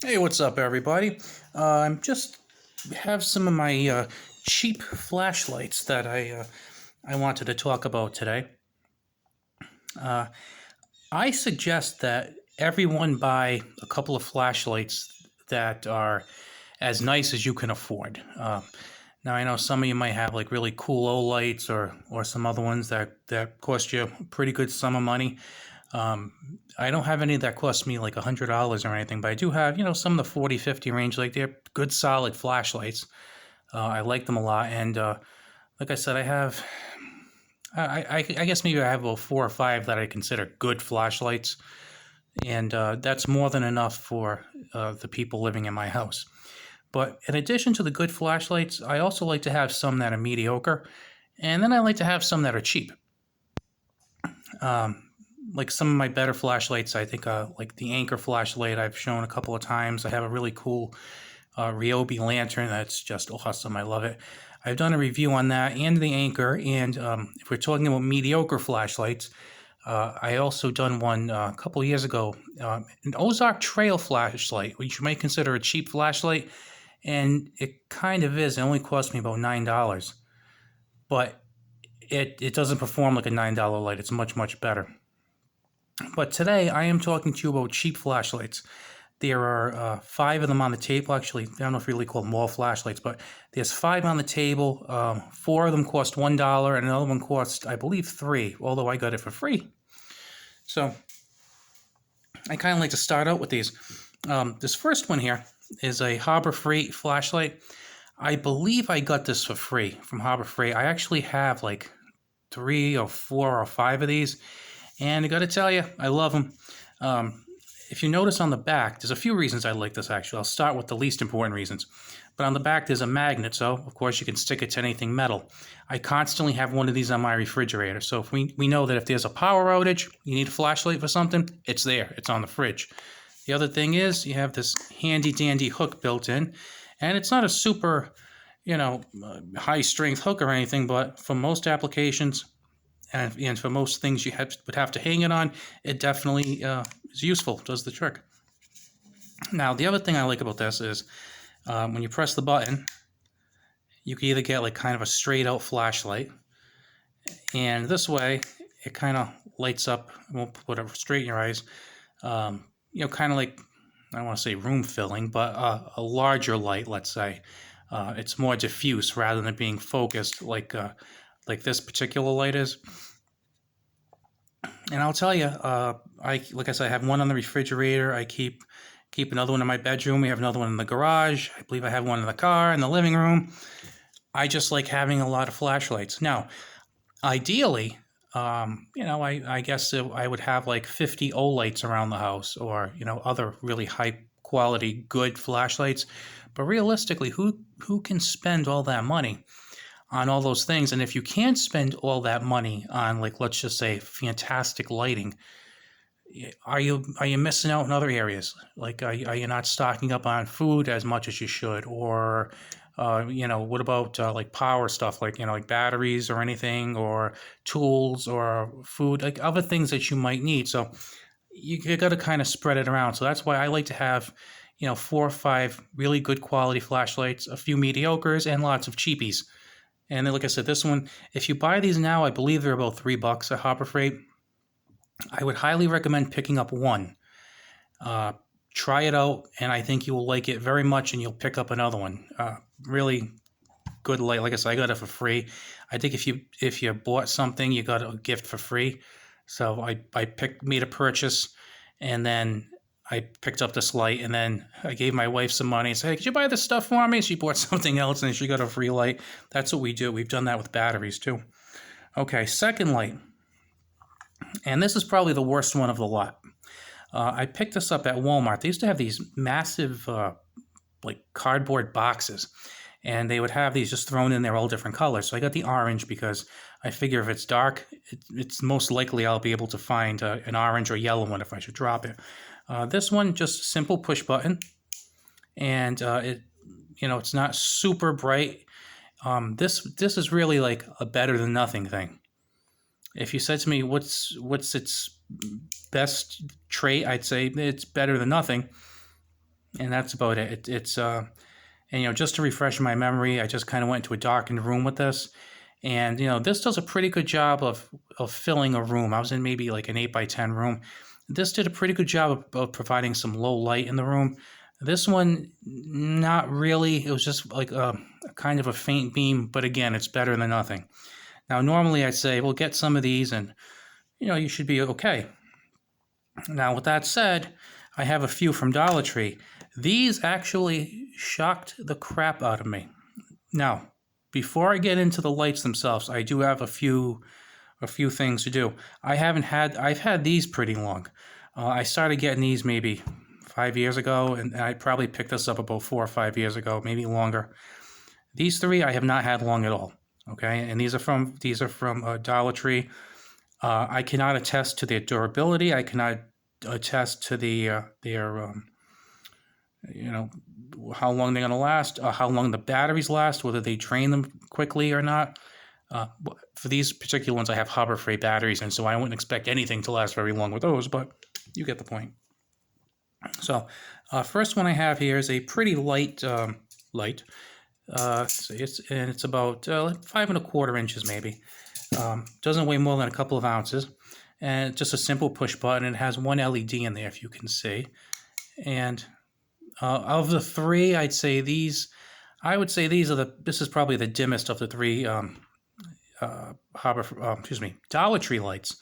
Hey, what's up, everybody? I'm just have some of my cheap flashlights that I wanted to talk about today. Uh, I suggest that everyone buy a couple of flashlights that are as nice as you can afford. Now, I know some of you might have like really cool lights or some other ones that cost you a pretty good sum of money. I don't have any that cost me like $100 or anything, but I do have, some of the 40, 50 range. Like they're good, solid flashlights. I like them a lot. And like I said, I guess maybe I have about four or five that I consider good flashlights. And that's more than enough for the people living in my house. But in addition to the good flashlights, I also like to have some that are mediocre. And then I like to have some that are cheap. Um, like some of my better flashlights, I think like the Anker flashlight I've shown a couple of times. I have a really cool Ryobi lantern that's just awesome. I love it. I've done a review on that and the Anker. And if we're talking about mediocre flashlights, I also done one a couple of years ago, an Ozark Trail flashlight, which you might consider a cheap flashlight, and it kind of is. It only cost me about $9, but it doesn't perform like a $9 light. It's much better. But today I am talking to you about cheap flashlights. There are five of them on the table. Actually, I don't know if you really call them wall flashlights, but there's five on the table. Four of them cost $1, and another one cost, I believe, $3. Although I got it for free. So I kind of like to start out with these. This first one here is a Harbor Freight flashlight. I believe I got this for free from Harbor Freight. I actually have like 3 or 4 or 5 of these, and I got to tell you, I love them. Um, if you notice on the back, there's a few reasons I like this actually. I'll start with the least important reasons. But on the back, there's a magnet, so of course you can stick it to anything metal. I constantly have one of these on my refrigerator. So if we know that if there's a power outage, you need a flashlight for something, it's there, it's on the fridge. The other thing is you have this handy dandy hook built in, and it's not a super, high strength hook or anything, but for most applications, and for most things would have to hang it on, it definitely is useful, does the trick. Now, the other thing I like about this is when you press the button, you can either get like kind of a straight out flashlight, and this way it kind of lights up, won't put it straight in your eyes, kind of like, I don't want to say room filling, but a larger light, let's say. It's more diffuse rather than being focused like this particular light is. And I'll tell you, like I said, I have one on the refrigerator. I keep another one in my bedroom. We have another one in the garage. I believe I have one in the car, in the living room. I just like having a lot of flashlights. Now, ideally, I guess I would have like 50 Olights around the house, or other really high quality good flashlights. But realistically, who can spend all that money on all those things? And if you can't spend all that money on, like, let's just say fantastic lighting, are you missing out in other areas? Like, are you not stocking up on food as much as you should? Or what about like power stuff, like like batteries or anything, or tools or food, like other things that you might need? So you got to kind of spread it around. So that's why I like to have 4 or 5 really good quality flashlights, a few mediocres, and lots of cheapies. And then, like I said, this one, if you buy these now, I believe they're about $3 at Harbor Freight. I would highly recommend picking up one. Uh, Try it out, and I think you will like it very much, and you'll pick up another one. Really good light. Like I said, I got it for free. I think if you bought something, you got a gift for free. So I made a purchase, and then I picked up this light, and then I gave my wife some money and said, "Hey, could you buy this stuff for me?" She bought something else, and she got a free light. That's what we do. We've done that with batteries too. Okay, second light, and this is probably the worst one of the lot. I picked this up at Walmart. They used to have these massive, like cardboard boxes, and they would have these just thrown in there, all different colors. So I got the orange because I figure if it's dark, it's most likely I'll be able to find an orange or yellow one if I should drop it. This one, just simple push button, and it's not super bright. This is really like a better than nothing thing. If you said to me, what's its best trait, I'd say it's better than nothing. and that's about it. And just to refresh my memory, I just kind of went to a darkened room with this, and this does a pretty good job of filling a room. I was in maybe like an 8 by 10 room. This did a pretty good job of providing some low light in the room. This one, not really. It was just like a kind of a faint beam, but again, it's better than nothing. Now, normally I'd say, well, get some of these and you should be okay. Now, with that said, I have a few from Dollar Tree. These actually shocked the crap out of me. Now, before I get into the lights themselves, I do have a few things to do. I've had these pretty long. I started getting these maybe 5 years ago, and I probably picked this up about 4 or 5 years ago, maybe longer. These three I have not had long at all. Okay, and these are from Dollar Tree. I cannot attest to their durability. I cannot attest to their how long they're going to last, how long the batteries last, whether they drain them quickly or not. For these particular ones, I have Harbor Freight batteries, and so I wouldn't expect anything to last very long with those, but you get the point. So, first one I have here is a pretty light light. It's about 5¼ inches maybe. Doesn't weigh more than a couple of ounces, and just a simple push button. It has one LED in there, if you can see. And of the three, I would say this is probably the dimmest of the three Dollar Tree lights.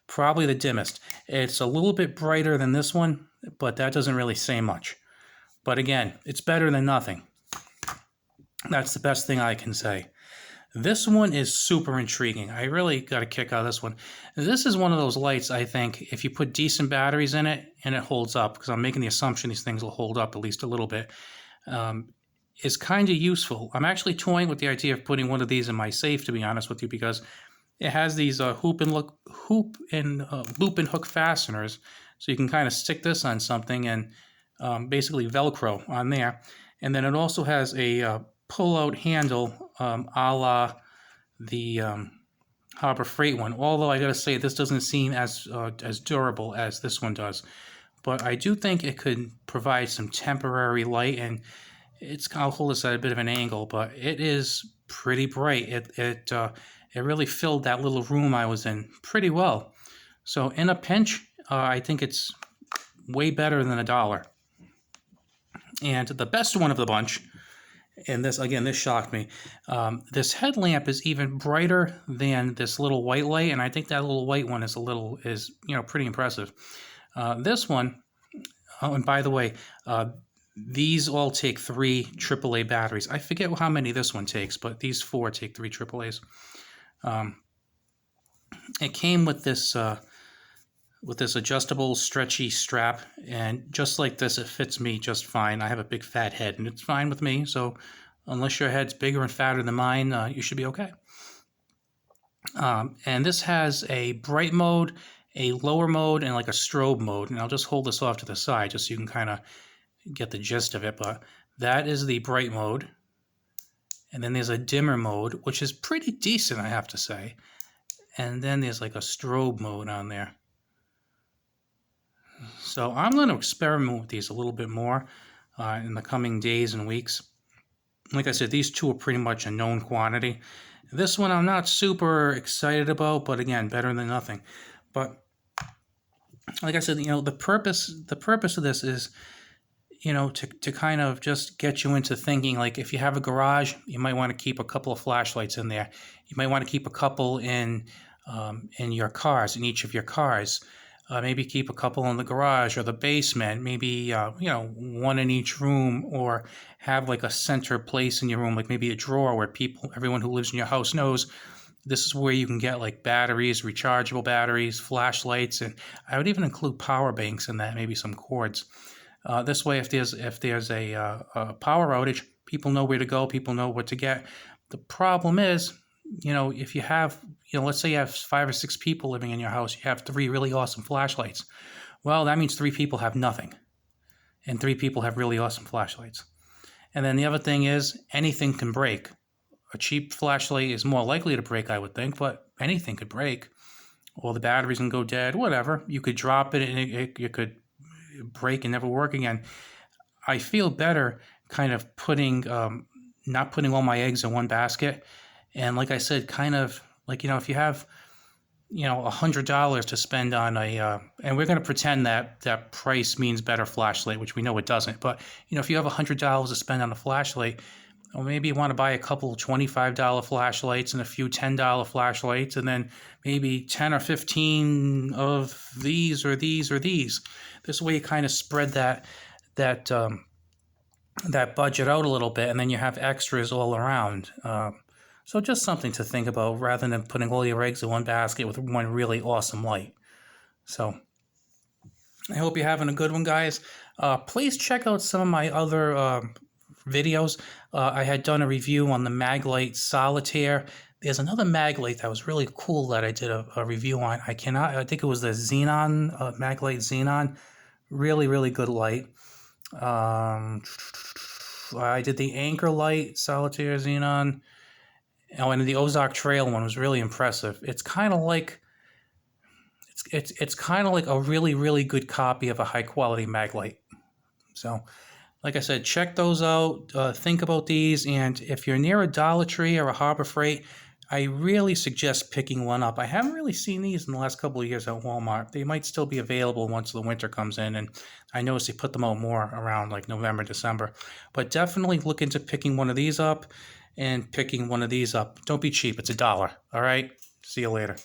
Probably the dimmest. It's a little bit brighter than this one, but that doesn't really say much. But again, it's better than nothing. That's the best thing I can say. This one is super intriguing. I really got a kick out of this one. This is one of those lights, I think, if you put decent batteries in it and it holds up, because I'm making the assumption these things will hold up at least a little bit, is kind of useful. I'm actually toying with the idea of putting one of these in my safe, to be honest with you, because it has these loop and hook fasteners, so you can kind of stick this on something and basically Velcro on there. And then it also has a pull-out handle a la the Harbor Freight one. Although I gotta say, this doesn't seem as durable as this one does. But I do think it could provide some temporary light, and I'll hold this at a bit of an angle, but it is pretty bright. It really filled that little room I was in pretty well. So in a pinch, I think it's way better than $1. And the best one of the bunch, and this shocked me, this headlamp is even brighter than this little white light, and I think that little white one is pretty impressive. This one, oh, and by the way, these all take 3 AAA batteries. I forget how many this one takes, but these 4 take 3 AAAs. It came with this adjustable, stretchy strap, and just like this, it fits me just fine. I have a big fat head, and it's fine with me. So, unless your head's bigger and fatter than mine, you should be okay. And this has a bright mode, a lower mode, and like a strobe mode. And I'll just hold this off to the side just so you can kind of get the gist of it. But that is the bright mode. And then there's a dimmer mode, which is pretty decent, I have to say. And then there's like a strobe mode on there. So I'm going to experiment with these a little bit more in the coming days and weeks. Like I said, these two are pretty much a known quantity. This one I'm not super excited about, but again, better than nothing. But like I said, the purpose of this is, to kind of just get you into thinking, like if you have a garage, you might want to keep a couple of flashlights in there. You might want to keep a couple in your cars, in each of your cars. Maybe keep a couple in the garage or the basement, maybe, one in each room, or have like a center place in your room, like maybe a drawer where everyone who lives in your house knows this is where you can get like batteries, rechargeable batteries, flashlights, and I would even include power banks in that, maybe some cords. This way, if there's a power outage, people know where to go, people know what to get. The problem is, if you have, let's say you have 5 or 6 people living in your house, you have 3 really awesome flashlights. Well, that means 3 people have nothing, and 3 people have really awesome flashlights. And then the other thing is, anything can break. A cheap flashlight is more likely to break, I would think, but anything could break. Or the batteries can go dead, whatever. You could drop it and it could break and never work again. I feel better kind of putting not putting all my eggs in one basket. And like I said, kind of like, if you have, $100 to spend on and we're going to pretend that that price means better flashlight, which we know it doesn't. But, if you have $100 to spend on a flashlight, or maybe you want to buy a couple $25 flashlights and a few $10 flashlights, and then maybe 10 or 15 of these or these or these. This way you kind of spread that that budget out a little bit, and then you have extras all around. So just something to think about rather than putting all your eggs in one basket with one really awesome light. So I hope you're having a good one, guys. Please check out some of my other videos. I had done a review on the Maglite Solitaire. There's another Maglite that was really cool that I did a review on. I think it was the Xenon, Maglite Xenon. Really, really good light. I did the Anchor Light Solitaire Xenon. Oh, and the Ozark Trail one was really impressive. It's kind of like it's kind of like a really, really good copy of a high quality Maglite. So, like I said, check those out. Think about these, and if you're near a Dollar Tree or a Harbor Freight, I really suggest picking one up. I haven't really seen these in the last couple of years at Walmart. They might still be available once the winter comes in, and I noticed they put them out more around like November, December. But definitely look into picking one of these up and picking one of these up. Don't be cheap. It's $1. All right? See you later.